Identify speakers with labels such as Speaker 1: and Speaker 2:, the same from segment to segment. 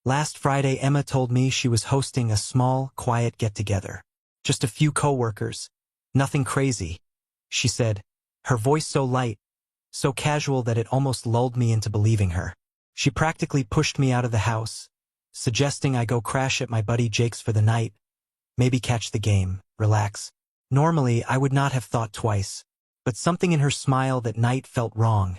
Speaker 1: Last Friday, Emma told me she was hosting a small, quiet get-together. Just a few coworkers. Nothing crazy, she said, her voice so light, so casual that it almost lulled me into believing her. She practically pushed me out of the house, suggesting I go crash at my buddy Jake's for the night, maybe catch the game, relax. Normally, I would not have thought twice, but something in her smile that night felt wrong,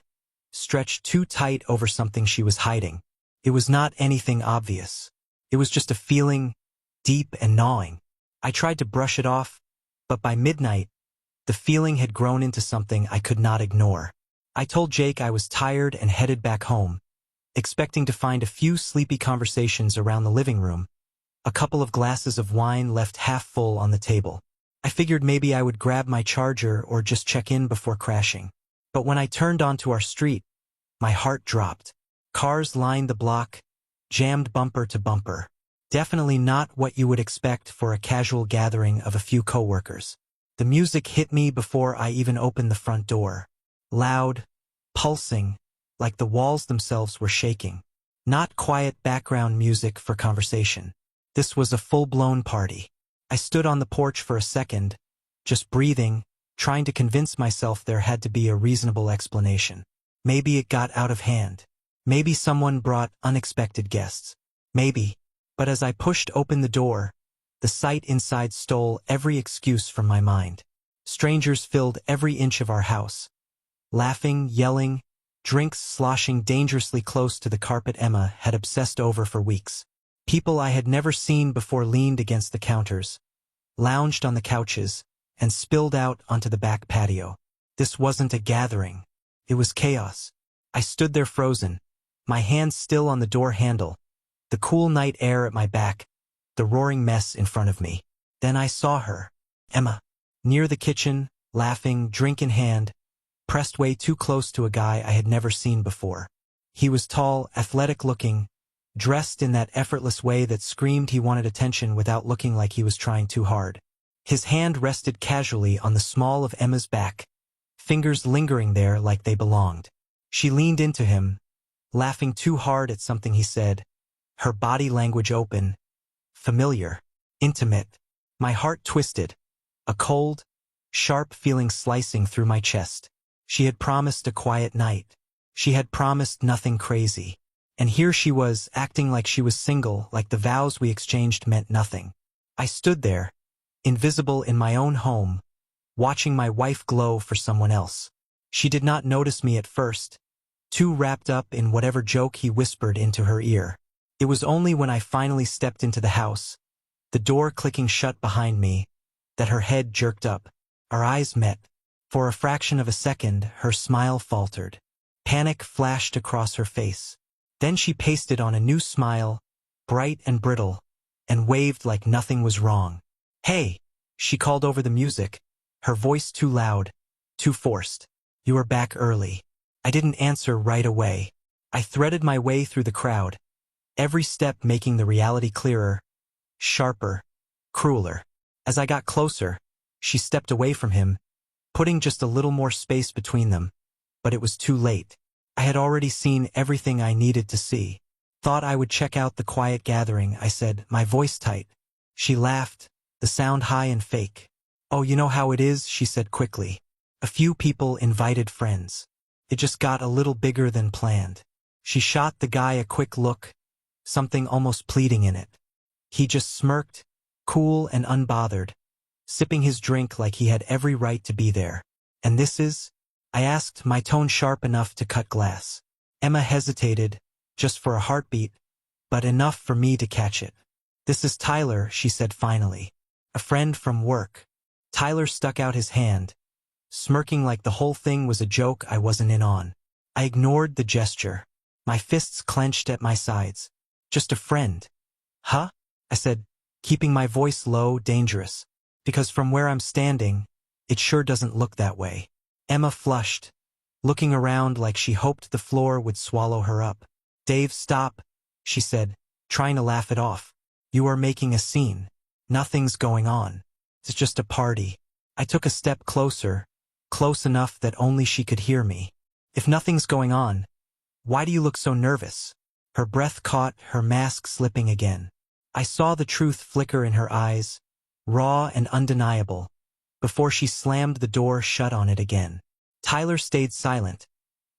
Speaker 1: stretched too tight over something she was hiding. It was not anything obvious. It was just a feeling, deep and gnawing. I tried to brush it off, but by midnight, the feeling had grown into something I could not ignore. I told Jake I was tired and headed back home, expecting to find a few sleepy conversations around the living room, a couple of glasses of wine left half full on the table. I figured maybe I would grab my charger or just check in before crashing. But when I turned onto our street, my heart dropped. Cars lined the block, jammed bumper to bumper. Definitely not what you would expect for a casual gathering of a few coworkers. The music hit me before I even opened the front door. Loud, pulsing, like the walls themselves were shaking. Not quiet background music for conversation. This was a full-blown party. I stood on the porch for a second, just breathing, trying to convince myself there had to be a reasonable explanation. Maybe it got out of hand. Maybe someone brought unexpected guests. Maybe. But as I pushed open the door, the sight inside stole every excuse from my mind. Strangers filled every inch of our house. Laughing, yelling, drinks sloshing dangerously close to the carpet Emma had obsessed over for weeks. People I had never seen before leaned against the counters, lounged on the couches, and spilled out onto the back patio. This wasn't a gathering. It was chaos. I stood there frozen, my hands still on the door handle, the cool night air at my back, the roaring mess in front of me. Then I saw her, Emma, near the kitchen, laughing, drink in hand, pressed way too close to a guy I had never seen before. He was tall, athletic-looking, dressed in that effortless way that screamed he wanted attention without looking like he was trying too hard. His hand rested casually on the small of Emma's back, fingers lingering there like they belonged. She leaned into him, laughing too hard at something he said, her body language open, familiar, intimate. My heart twisted, a cold, sharp feeling slicing through my chest. She had promised a quiet night. She had promised nothing crazy. And here she was, acting like she was single, like the vows we exchanged meant nothing. I stood there, invisible in my own home, watching my wife glow for someone else. She did not notice me at first, too wrapped up in whatever joke he whispered into her ear. It was only when I finally stepped into the house, the door clicking shut behind me, that her head jerked up. Our eyes met. For a fraction of a second, her smile faltered. Panic flashed across her face. Then she pasted on a new smile, bright and brittle, and waved like nothing was wrong. "Hey," she called over the music, her voice too loud, too forced. "You are back early." I didn't answer right away. I threaded my way through the crowd, every step making the reality clearer, sharper, crueler. As I got closer, she stepped away from him, putting just a little more space between them. But it was too late. I had already seen everything I needed to see. "Thought I would check out the quiet gathering," I said, my voice tight. She laughed, the sound high and fake. "Oh, you know how it is," she said quickly. "A few people invited friends. It just got a little bigger than planned." She shot the guy a quick look, something almost pleading in it. He just smirked, cool and unbothered, sipping his drink like he had every right to be there. "And this is?" I asked, my tone sharp enough to cut glass. Emma hesitated, just for a heartbeat, but enough for me to catch it. "This is Tyler," she said finally. "A friend from work." Tyler stuck out his hand, smirking like the whole thing was a joke I wasn't in on. I ignored the gesture, my fists clenched at my sides. "Just a friend." "Huh?" I said, keeping my voice low, dangerous. "Because from where I'm standing, it sure doesn't look that way." Emma flushed, looking around like she hoped the floor would swallow her up. "Dave, stop," she said, trying to laugh it off. "You are making a scene. Nothing's going on. It's just a party." I took a step closer, close enough that only she could hear me. "If nothing's going on, why do you look so nervous?" Her breath caught, her mask slipping again. I saw the truth flicker in her eyes, raw and undeniable, before she slammed the door shut on it again. Tyler stayed silent,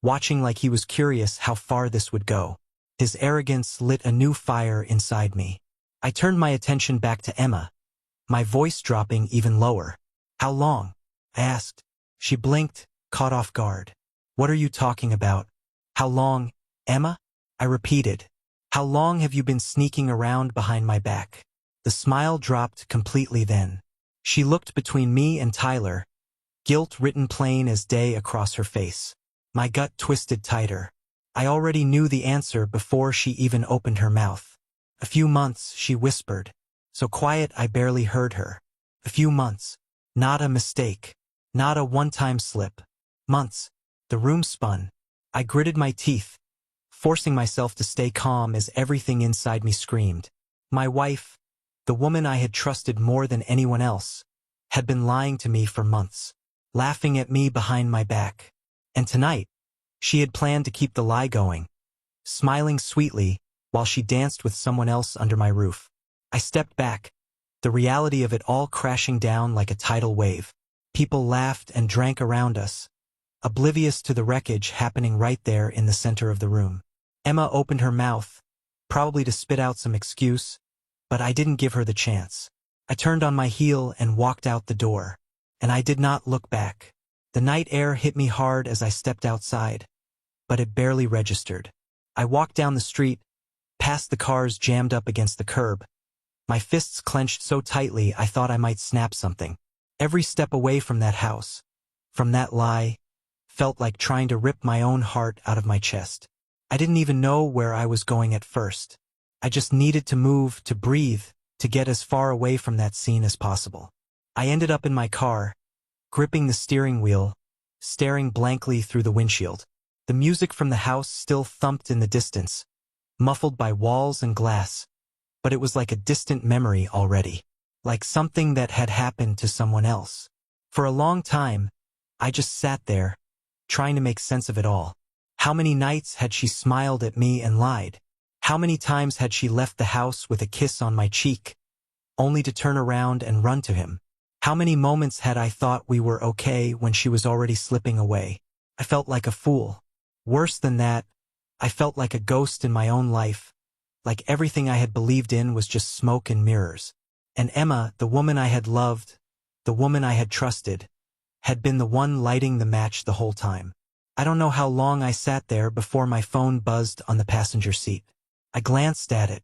Speaker 1: watching like he was curious how far this would go. His arrogance lit a new fire inside me. I turned my attention back to Emma, my voice dropping even lower. "How long?" I asked. She blinked, caught off guard. "What are you talking about? How long, Emma?" I repeated. "How long have you been sneaking around behind my back?" The smile dropped completely then. She looked between me and Tyler, guilt written plain as day across her face. My gut twisted tighter. I already knew the answer before she even opened her mouth. "A few months," she whispered, so quiet I barely heard her. "A few months. Not a mistake. Not a one-time slip. Months." The room spun. I gritted my teeth, forcing myself to stay calm as everything inside me screamed. My wife, the woman I had trusted more than anyone else, had been lying to me for months, laughing at me behind my back. And tonight, she had planned to keep the lie going, smiling sweetly while she danced with someone else under my roof. I stepped back, the reality of it all crashing down like a tidal wave. People laughed and drank around us, oblivious to the wreckage happening right there in the center of the room. Emma opened her mouth, probably to spit out some excuse, but I didn't give her the chance. I turned on my heel and walked out the door, and I did not look back. The night air hit me hard as I stepped outside, but it barely registered. I walked down the street, past the cars jammed up against the curb, my fists clenched so tightly I thought I might snap something. Every step away from that house, from that lie, felt like trying to rip my own heart out of my chest. I didn't even know where I was going at first. I just needed to move, to breathe, to get as far away from that scene as possible. I ended up in my car, gripping the steering wheel, staring blankly through the windshield. The music from the house still thumped in the distance, muffled by walls and glass, but it was like a distant memory already, like something that had happened to someone else. For a long time, I just sat there, trying to make sense of it all. How many nights had she smiled at me and lied? How many times had she left the house with a kiss on my cheek, only to turn around and run to him? How many moments had I thought we were okay when she was already slipping away? I felt like a fool. Worse than that, I felt like a ghost in my own life, like everything I had believed in was just smoke and mirrors. And Emma, the woman I had loved, the woman I had trusted, had been the one lighting the match the whole time. I don't know how long I sat there before my phone buzzed on the passenger seat. I glanced at it.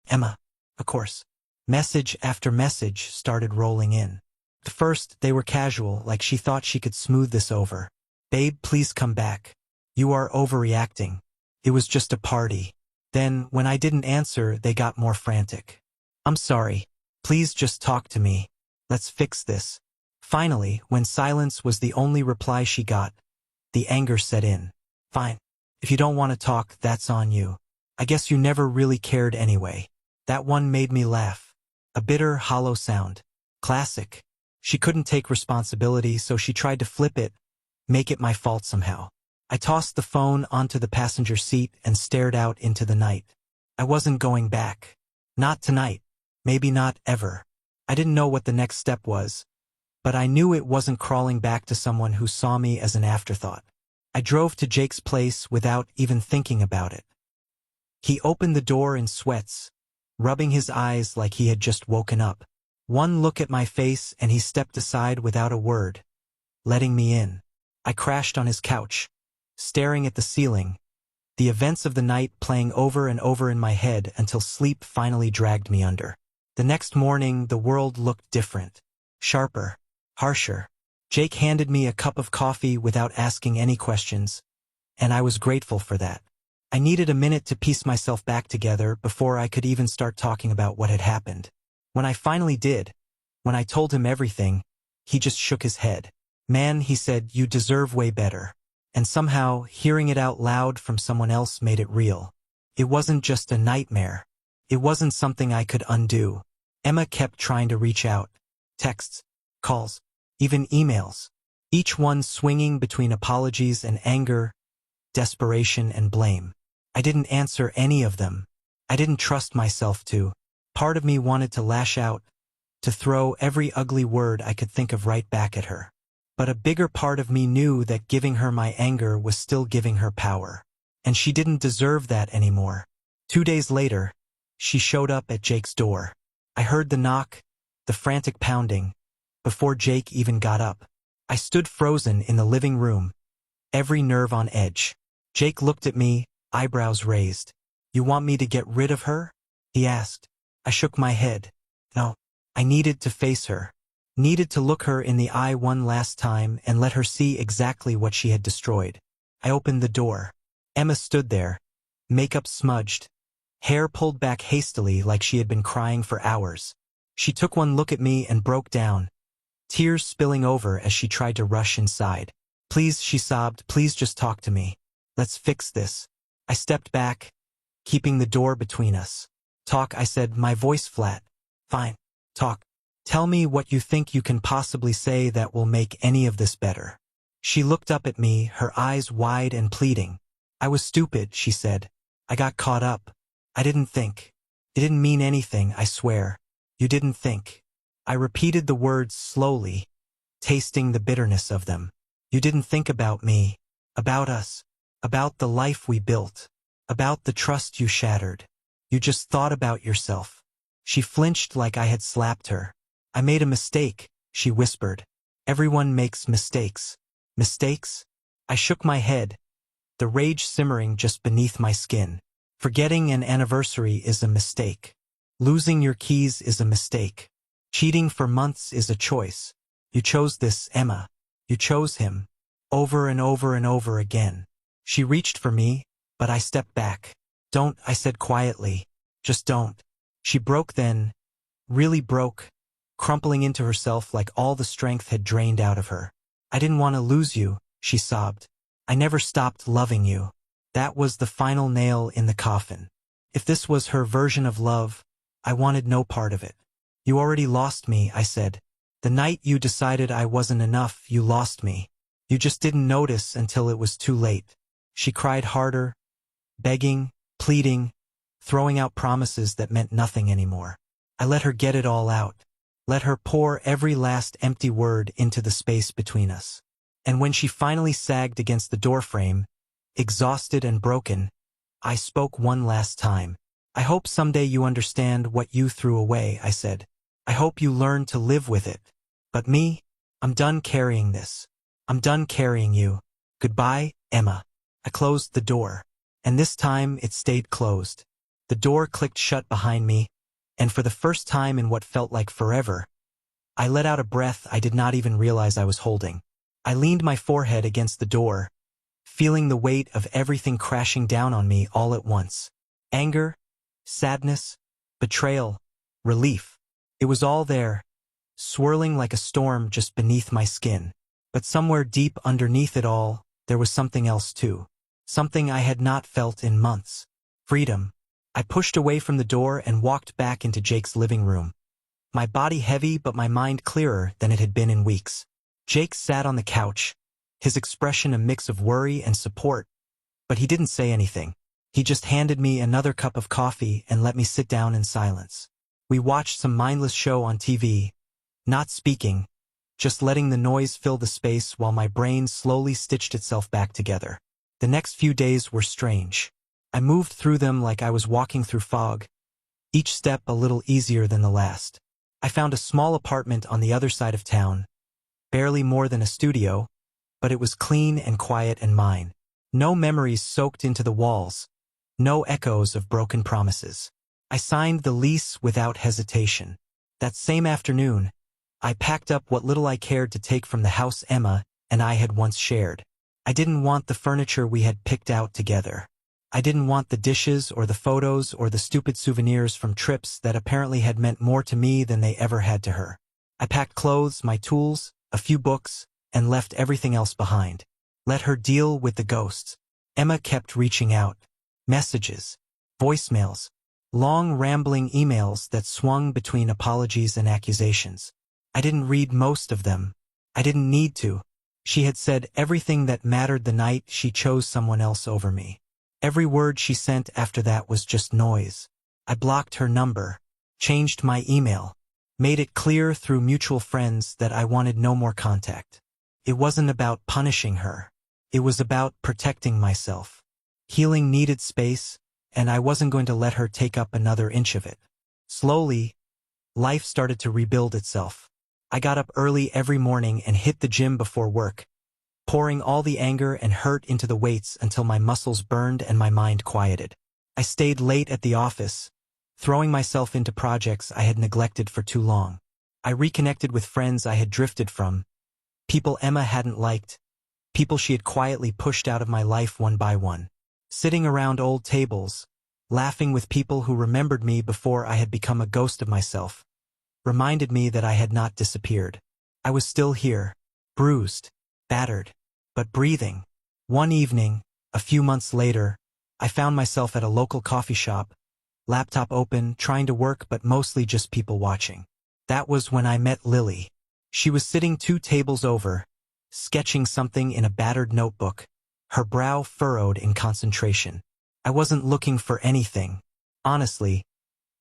Speaker 1: Emma, of course. Message after message started rolling in. At first, they were casual, like she thought she could smooth this over. "Babe, please come back. You are overreacting. It was just a party." Then, when I didn't answer, they got more frantic. "I'm sorry. Please just talk to me. Let's fix this." Finally, when silence was the only reply she got, the anger set in. "Fine. If you don't want to talk, that's on you. I guess you never really cared anyway." That one made me laugh. A bitter, hollow sound. Classic. She couldn't take responsibility, so she tried to flip it, make it my fault somehow. I tossed the phone onto the passenger seat and stared out into the night. I wasn't going back. Not tonight. Maybe not ever. I didn't know what the next step was, but I knew it wasn't crawling back to someone who saw me as an afterthought. I drove to Jake's place without even thinking about it. He opened the door in sweats, rubbing his eyes like he had just woken up. One look at my face and he stepped aside without a word, letting me in. I crashed on his couch, staring at the ceiling, the events of the night playing over and over in my head until sleep finally dragged me under. The next morning, the world looked different, sharper, harsher. Jake handed me a cup of coffee without asking any questions, and I was grateful for that. I needed a minute to piece myself back together before I could even start talking about what had happened. When I finally did, when I told him everything, he just shook his head. "Man," he said, "you deserve way better." And somehow, hearing it out loud from someone else made it real. It wasn't just a nightmare. It wasn't something I could undo. Emma kept trying to reach out. Texts, calls, even emails. Each one swinging between apologies and anger, desperation and blame. I didn't answer any of them. I didn't trust myself to. Part of me wanted to lash out, to throw every ugly word I could think of right back at her. But a bigger part of me knew that giving her my anger was still giving her power. And she didn't deserve that anymore. 2 days later, she showed up at Jake's door. I heard the knock, the frantic pounding, before Jake even got up. I stood frozen in the living room, every nerve on edge. Jake looked at me, eyebrows raised. "You want me to get rid of her?" he asked. I shook my head. No. I needed to face her. Needed to look her in the eye one last time and let her see exactly what she had destroyed. I opened the door. Emma stood there, makeup smudged, hair pulled back hastily like she had been crying for hours. She took one look at me and broke down, tears spilling over as she tried to rush inside. "Please," she sobbed, "please just talk to me. Let's fix this." I stepped back, keeping the door between us. "Talk," I said, my voice flat. "Fine. Talk. Tell me what you think you can possibly say that will make any of this better." She looked up at me, her eyes wide and pleading. "I was stupid," she said. "I got caught up. I didn't think. It didn't mean anything, I swear." "You didn't think." I repeated the words slowly, tasting the bitterness of them. "You didn't think about me, about us, about the life we built, about the trust you shattered. You just thought about yourself." She flinched like I had slapped her. "I made a mistake," she whispered. "Everyone makes mistakes." "Mistakes?" I shook my head, the rage simmering just beneath my skin. "Forgetting an anniversary is a mistake. Losing your keys is a mistake. Cheating for months is a choice. You chose this, Emma. You chose him. Over and over and over again." She reached for me, but I stepped back. "Don't," I said quietly. "Just don't." She broke then, really broke, crumpling into herself like all the strength had drained out of her. "I didn't want to lose you," she sobbed. "I never stopped loving you." That was the final nail in the coffin. If this was her version of love, I wanted no part of it. "You already lost me," I said. "The night you decided I wasn't enough, you lost me. You just didn't notice until it was too late." She cried harder, begging, pleading, throwing out promises that meant nothing anymore. I let her get it all out. Let her pour every last empty word into the space between us. And when she finally sagged against the doorframe, exhausted and broken, I spoke one last time. "I hope someday you understand what you threw away," I said. "I hope you learn to live with it. But me, I'm done carrying this. I'm done carrying you. Goodbye, Emma." I closed the door. And this time it stayed closed. The door clicked shut behind me, and for the first time in what felt like forever, I let out a breath I did not even realize I was holding. I leaned my forehead against the door, feeling the weight of everything crashing down on me all at once. Anger, sadness, betrayal, relief. It was all there, swirling like a storm just beneath my skin. But somewhere deep underneath it all, there was something else too. Something I had not felt in months. Freedom. I pushed away from the door and walked back into Jake's living room. My body heavy but my mind clearer than it had been in weeks. Jake sat on the couch, his expression a mix of worry and support, but he didn't say anything. He just handed me another cup of coffee and let me sit down in silence. We watched some mindless show on TV, not speaking, just letting the noise fill the space while my brain slowly stitched itself back together. The next few days were strange. I moved through them like I was walking through fog, each step a little easier than the last. I found a small apartment on the other side of town, barely more than a studio, but it was clean and quiet and mine. No memories soaked into the walls, no echoes of broken promises. I signed the lease without hesitation. That same afternoon, I packed up what little I cared to take from the house Emma and I had once shared. I didn't want the furniture we had picked out together. I didn't want the dishes or the photos or the stupid souvenirs from trips that apparently had meant more to me than they ever had to her. I packed clothes, my tools, a few books, and left everything else behind. Let her deal with the ghosts. Emma kept reaching out. Messages, voicemails, long rambling emails that swung between apologies and accusations. I didn't read most of them. I didn't need to. She had said everything that mattered the night she chose someone else over me. Every word she sent after that was just noise. I blocked her number, changed my email, made it clear through mutual friends that I wanted no more contact. It wasn't about punishing her. It was about protecting myself. Healing needed space, and I wasn't going to let her take up another inch of it. Slowly, life started to rebuild itself. I got up early every morning and hit the gym before work, pouring all the anger and hurt into the weights until my muscles burned and my mind quieted. I stayed late at the office, throwing myself into projects I had neglected for too long. I reconnected with friends I had drifted from, people Emma hadn't liked, people she had quietly pushed out of my life one by one. Sitting around old tables, laughing with people who remembered me before I had become a ghost of myself, reminded me that I had not disappeared. I was still here, bruised, battered, but breathing. One evening, a few months later, I found myself at a local coffee shop, laptop open, trying to work but mostly just people watching. That was when I met Lily. She was sitting 2 tables over, sketching something in a battered notebook, her brow furrowed in concentration. I wasn't looking for anything. Honestly,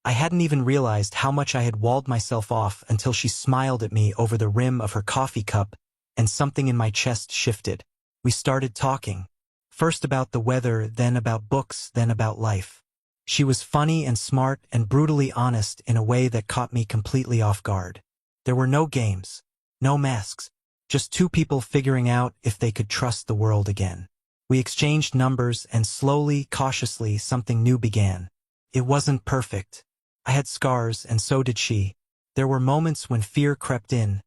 Speaker 1: I hadn't even realized how much I had walled myself off until she smiled at me over the rim of her coffee cup, and something in my chest shifted. We started talking. First about the weather, then about books, then about life. She was funny and smart and brutally honest in a way that caught me completely off guard. There were no games, no masks, just 2 people figuring out if they could trust the world again. We exchanged numbers and slowly, cautiously, something new began. It wasn't perfect. I had scars and so did she. There were moments when fear crept in,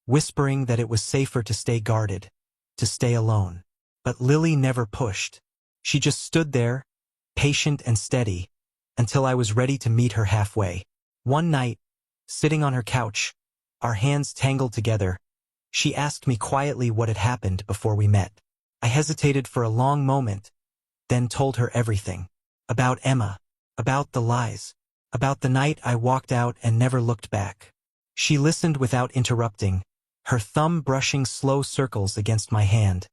Speaker 1: whispering that it was safer to stay guarded, to stay alone. But Lily never pushed. She just stood there, patient and steady, until I was ready to meet her halfway. One night, sitting on her couch, our hands tangled together, she asked me quietly what had happened before we met. I hesitated for a long moment, then told her everything. About Emma, about the lies, about the night I walked out and never looked back. She listened without interrupting, her thumb brushing slow circles against my hand,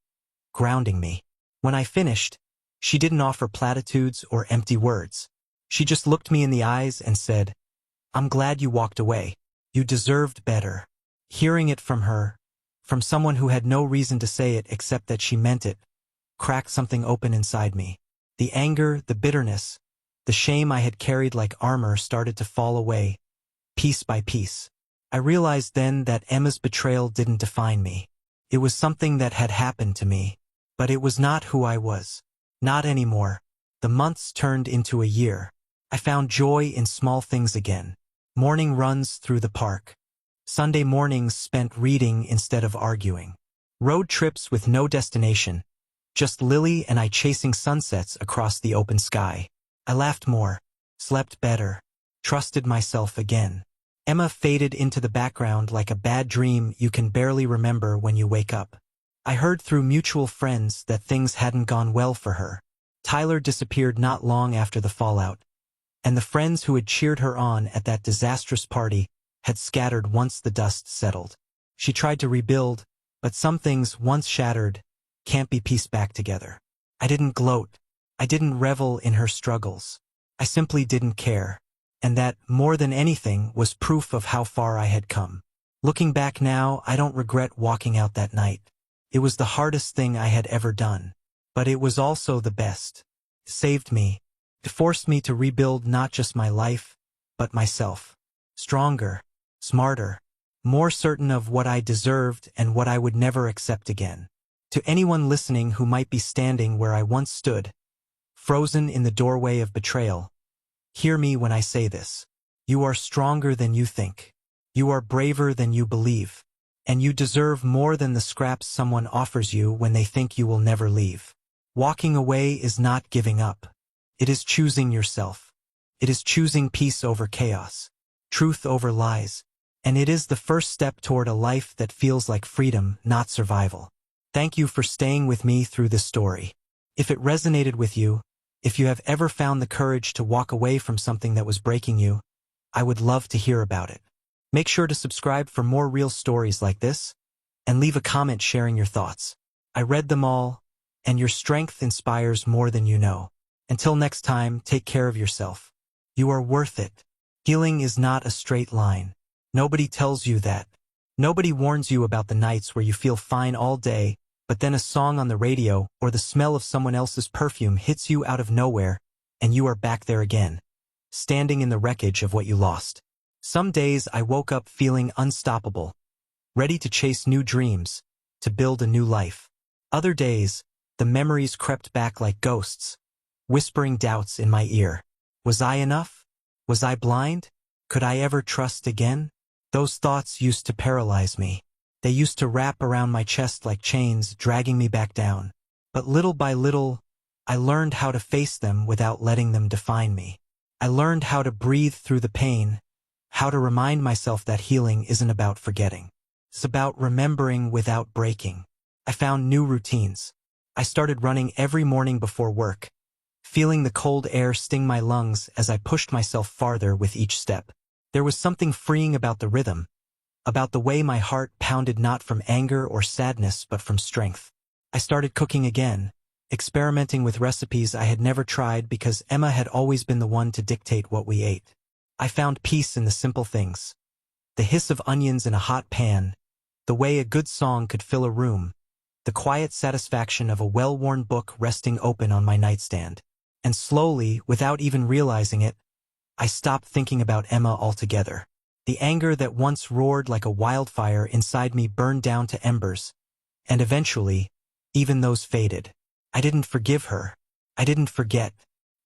Speaker 1: grounding me. When I finished, she didn't offer platitudes or empty words. She just looked me in the eyes and said, "I'm glad you walked away. You deserved better." Hearing it from her, from someone who had no reason to say it except that she meant it, cracked something open inside me. The anger, the bitterness, the shame I had carried like armor started to fall away, piece by piece. I realized then that Emma's betrayal didn't define me. It was something that had happened to me, but it was not who I was. Not anymore. The months turned into a year. I found joy in small things again. Morning runs through the park. Sunday mornings spent reading instead of arguing. Road trips with no destination. Just Lily and I chasing sunsets across the open sky. I laughed more, slept better, trusted myself again. Emma faded into the background like a bad dream you can barely remember when you wake up. I heard through mutual friends that things hadn't gone well for her. Tyler disappeared not long after the fallout, and the friends who had cheered her on at that disastrous party had scattered once the dust settled. She tried to rebuild, but some things, once shattered, can't be pieced back together. I didn't gloat. I didn't revel in her struggles. I simply didn't care. And that, more than anything, was proof of how far I had come. Looking back now, I don't regret walking out that night. It was the hardest thing I had ever done. But it was also the best. It saved me. It forced me to rebuild not just my life, but myself. Stronger, smarter, more certain of what I deserved and what I would never accept again. To anyone listening who might be standing where I once stood, frozen in the doorway of betrayal, hear me when I say this. You are stronger than you think. You are braver than you believe. And you deserve more than the scraps someone offers you when they think you will never leave. Walking away is not giving up. It is choosing yourself. It is choosing peace over chaos, truth over lies, and it is the first step toward a life that feels like freedom, not survival. Thank you for staying with me through this story. If it resonated with you, if you have ever found the courage to walk away from something that was breaking you, I would love to hear about it. Make sure to subscribe for more real stories like this, and leave a comment sharing your thoughts. I read them all, and your strength inspires more than you know. Until next time, take care of yourself. You are worth it. Healing is not a straight line. Nobody tells you that. Nobody warns you about the nights where you feel fine all day, but then a song on the radio or the smell of someone else's perfume hits you out of nowhere, and you are back there again, standing in the wreckage of what you lost. Some days I woke up feeling unstoppable, ready to chase new dreams, to build a new life. Other days, the memories crept back like ghosts, whispering doubts in my ear. Was I enough? Was I blind? Could I ever trust again? Those thoughts used to paralyze me. They used to wrap around my chest like chains, dragging me back down. But little by little, I learned how to face them without letting them define me. I learned how to breathe through the pain, how to remind myself that healing isn't about forgetting. It's about remembering without breaking. I found new routines. I started running every morning before work, feeling the cold air sting my lungs as I pushed myself farther with each step. There was something freeing about the rhythm, about the way my heart pounded not from anger or sadness but from strength. I started cooking again, experimenting with recipes I had never tried because Emma had always been the one to dictate what we ate. I found peace in the simple things. The hiss of onions in a hot pan, the way a good song could fill a room, the quiet satisfaction of a well-worn book resting open on my nightstand. And slowly, without even realizing it, I stopped thinking about Emma altogether. The anger that once roared like a wildfire inside me burned down to embers, and eventually, even those faded. I didn't forgive her. I didn't forget.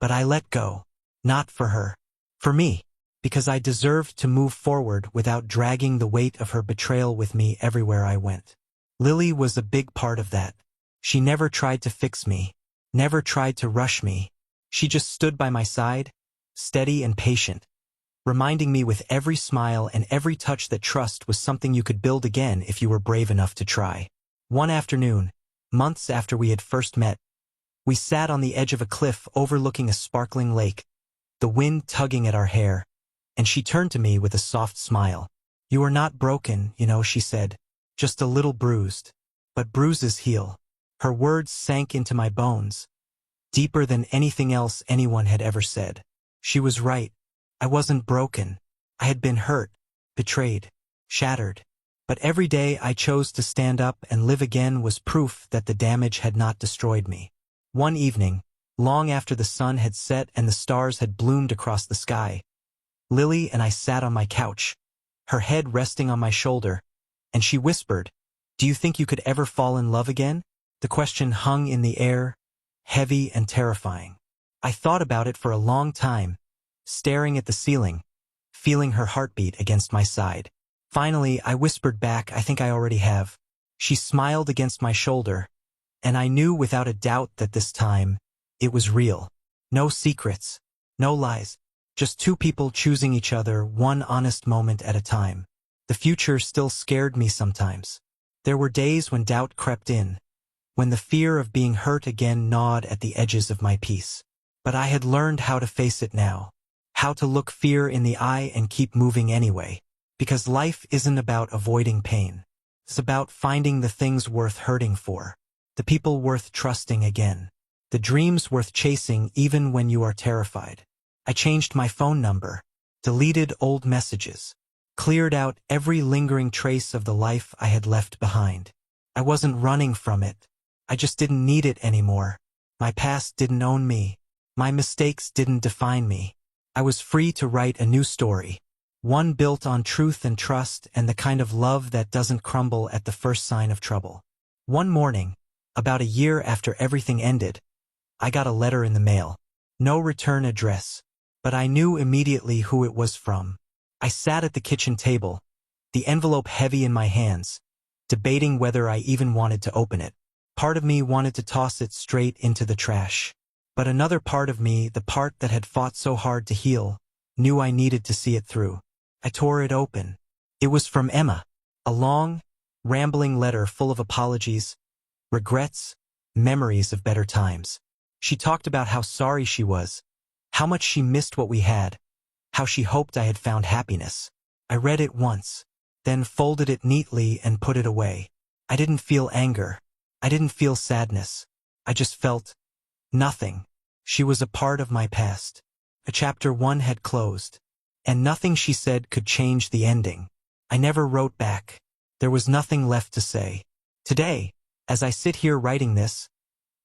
Speaker 1: But I let go. Not for her. For me. Because I deserved to move forward without dragging the weight of her betrayal with me everywhere I went. Lily was a big part of that. She never tried to fix me. Never tried to rush me. She just stood by my side, steady and patient, reminding me with every smile and every touch that trust was something you could build again if you were brave enough to try. One afternoon, months after we had first met, we sat on the edge of a cliff overlooking a sparkling lake, the wind tugging at our hair, and she turned to me with a soft smile. "You are not broken, she said, "just a little bruised. But bruises heal." Her words sank into my bones, deeper than anything else anyone had ever said. She was right. I wasn't broken. I had been hurt, betrayed, shattered. But every day I chose to stand up and live again was proof that the damage had not destroyed me. One evening, long after the sun had set and the stars had bloomed across the sky, Lily and I sat on my couch, her head resting on my shoulder, and she whispered, "Do you think you could ever fall in love again?" The question hung in the air, heavy and terrifying. I thought about it for a long time, staring at the ceiling, feeling her heartbeat against my side. Finally, I whispered back, "I think I already have." She smiled against my shoulder, and I knew without a doubt that this time, it was real. No secrets, no lies, just two people choosing each other one honest moment at a time. The future still scared me sometimes. There were days when doubt crept in, when the fear of being hurt again gnawed at the edges of my peace. But I had learned how to face it now, how to look fear in the eye and keep moving anyway. Because life isn't about avoiding pain. It's about finding the things worth hurting for, the people worth trusting again, the dreams worth chasing even when you are terrified. I changed my phone number, deleted old messages, cleared out every lingering trace of the life I had left behind. I wasn't running from it. I just didn't need it anymore. My past didn't own me. My mistakes didn't define me. I was free to write a new story. One built on truth and trust and the kind of love that doesn't crumble at the first sign of trouble. One morning, about a year after everything ended, I got a letter in the mail. No return address, but I knew immediately who it was from. I sat at the kitchen table, the envelope heavy in my hands, debating whether I even wanted to open it. Part of me wanted to toss it straight into the trash. But another part of me, the part that had fought so hard to heal, knew I needed to see it through. I tore it open. It was from Emma. A long, rambling letter full of apologies, regrets, memories of better times. She talked about how sorry she was, how much she missed what we had, how she hoped I had found happiness. I read it once, then folded it neatly and put it away. I didn't feel anger. I didn't feel sadness. I just felt nothing. She was a part of my past. A chapter 1 had closed, and nothing she said could change the ending. I never wrote back. There was nothing left to say. Today, as I sit here writing this,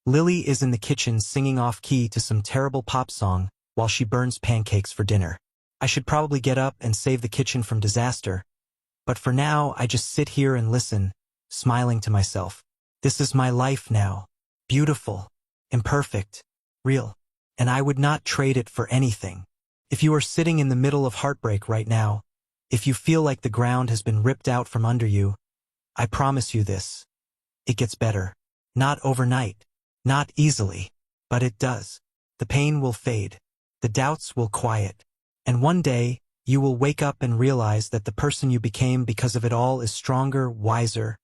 Speaker 1: Lily is in the kitchen singing off-key to some terrible pop song while she burns pancakes for dinner. I should probably get up and save the kitchen from disaster, but for now I just sit here and listen, smiling to myself. This is my life now. Beautiful, imperfect, real, and I would not trade it for anything. If you are sitting in the middle of heartbreak right now, if you feel like the ground has been ripped out from under you, I promise you this. It gets better. Not overnight. Not easily. But it does. The pain will fade. The doubts will quiet. And one day, you will wake up and realize that the person you became because of it all is stronger, wiser,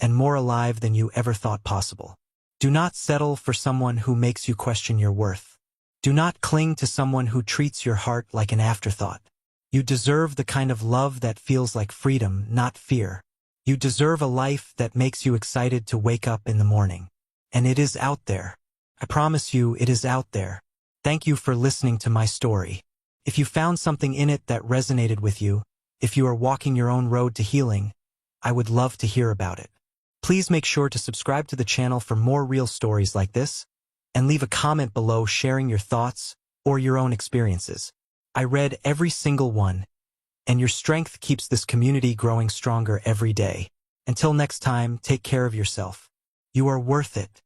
Speaker 1: and more alive than you ever thought possible. Do not settle for someone who makes you question your worth. Do not cling to someone who treats your heart like an afterthought. You deserve the kind of love that feels like freedom, not fear. You deserve a life that makes you excited to wake up in the morning. And it is out there. I promise you it is out there. Thank you for listening to my story. If you found something in it that resonated with you, if you are walking your own road to healing, I would love to hear about it. Please make sure to subscribe to the channel for more real stories like this, and leave a comment below sharing your thoughts or your own experiences. I read every single one, and your strength keeps this community growing stronger every day. Until next time, take care of yourself. You are worth it.